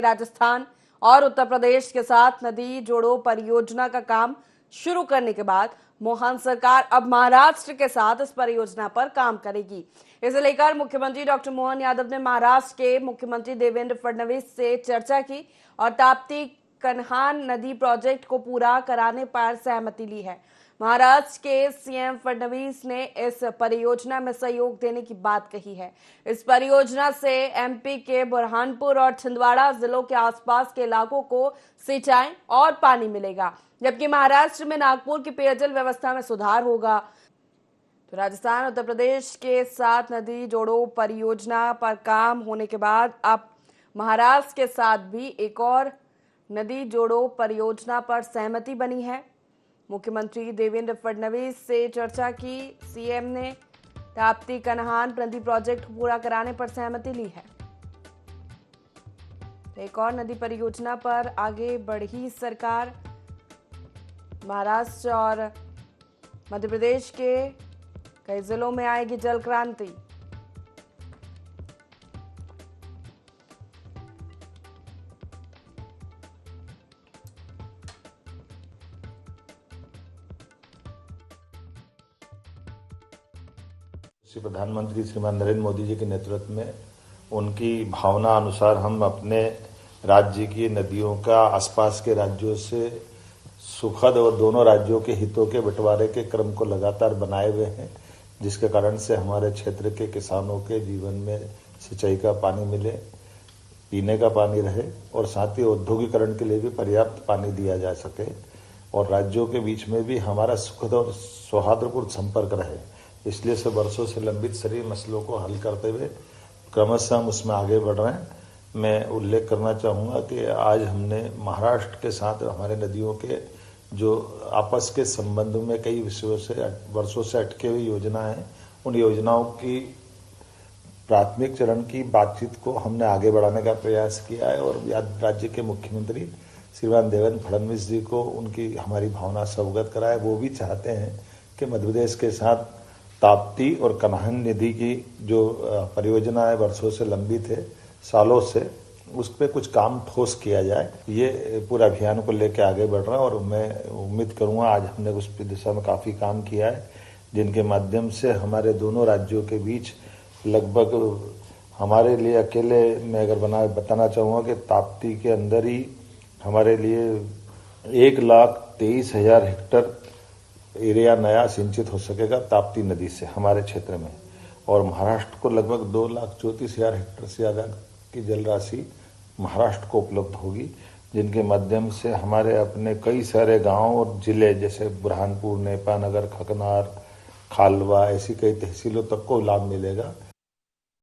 राजस्थान और उत्तर प्रदेश के साथ नदी जोड़ो परियोजना का काम शुरू करने के बाद मोहन सरकार अब महाराष्ट्र के साथ इस परियोजना पर काम करेगी। इसे लेकर मुख्यमंत्री डॉक्टर मोहन यादव ने महाराष्ट्र के मुख्यमंत्री देवेंद्र फडणवीस से चर्चा की और ताप्ती कन्हान नदी प्रोजेक्ट को पूरा कराने पर सहमति ली है। महाराष्ट्र के सीएम फडणवीस ने इस परियोजना में सहयोग देने की बात कही है। इस परियोजना से एमपी के बुरहानपुर और छिंदवाड़ा जिलों के आसपास के इलाकों को सिंचाई और पानी मिलेगा, जबकि महाराष्ट्र में नागपुर की पेयजल व्यवस्था में सुधार होगा। तो राजस्थान उत्तर प्रदेश के साथ नदी जोड़ो परियोजना पर काम होने के बाद अब महाराष्ट्र के साथ भी एक और नदी जोड़ो परियोजना पर सहमति बनी है। मुख्यमंत्री देवेंद्र फडणवीस से चर्चा की सीएम ने ताप्ती कन्हान नदी प्रोजेक्ट पूरा कराने पर सहमति ली है। एक और नदी परियोजना पर आगे बढ़ी सरकार। महाराष्ट्र और मध्य प्रदेश के कई जिलों में आएगी जल क्रांति। श्री प्रधानमंत्री श्रीमान नरेंद्र मोदी जी के नेतृत्व में उनकी भावना अनुसार हम अपने राज्य की नदियों का आसपास के राज्यों से सुखद और दोनों राज्यों के हितों के बंटवारे के क्रम को लगातार बनाए हुए हैं, जिसके कारण से हमारे क्षेत्र के किसानों के जीवन में सिंचाई का पानी मिले, पीने का पानी रहे और साथ ही औद्योगिकरण के लिए भी पर्याप्त पानी दिया जा सके और राज्यों के बीच में भी हमारा सुखद और सौहार्दपूर्ण संपर्क रहे। इसलिए से वर्षों से लंबित सभी मसलों को हल करते हुए क्रमशः हम उसमें आगे बढ़ रहे हैं। मैं उल्लेख करना चाहूँगा कि आज हमने महाराष्ट्र के साथ हमारे नदियों के जो आपस के संबंध में कई विषयों से वर्षों से अटके हुई योजना है, उन योजनाओं की प्राथमिक चरण की बातचीत को हमने आगे बढ़ाने का प्रयास किया है और राज्य के मुख्यमंत्री श्रीमान देवेंद्र फडणवीस जी को उनकी हमारी भावना से अवगत कराए। वो भी चाहते हैं कि मध्य प्रदेश के साथ ताप्ती और कन्हान नदी की जो परियोजना है वर्षों से लंबित है, सालों से, उस पर कुछ काम ठोस किया जाए। ये पूरा अभियान को लेकर आगे बढ़ रहा है और मैं उम्मीद करूंगा आज हमने उस दिशा में काफी काम किया है, जिनके माध्यम से हमारे दोनों राज्यों के बीच लगभग हमारे लिए अकेले मैं अगर बताना चाहूँगा कि ताप्ती के अंदर ही हमारे लिए 1,23,000 हेक्टेयर एरिया नया सिंचित हो सकेगा ताप्ती नदी से हमारे क्षेत्र में, और महाराष्ट्र को लगभग 2,34,000 हेक्टेयर से ज़्यादा की जल राशि महाराष्ट्र को उपलब्ध होगी, जिनके माध्यम से हमारे अपने कई सारे गांव और जिले जैसे बुरहानपुर, नेपानगर, खकनार, खालवा, ऐसी कई तहसीलों तक को लाभ मिलेगा।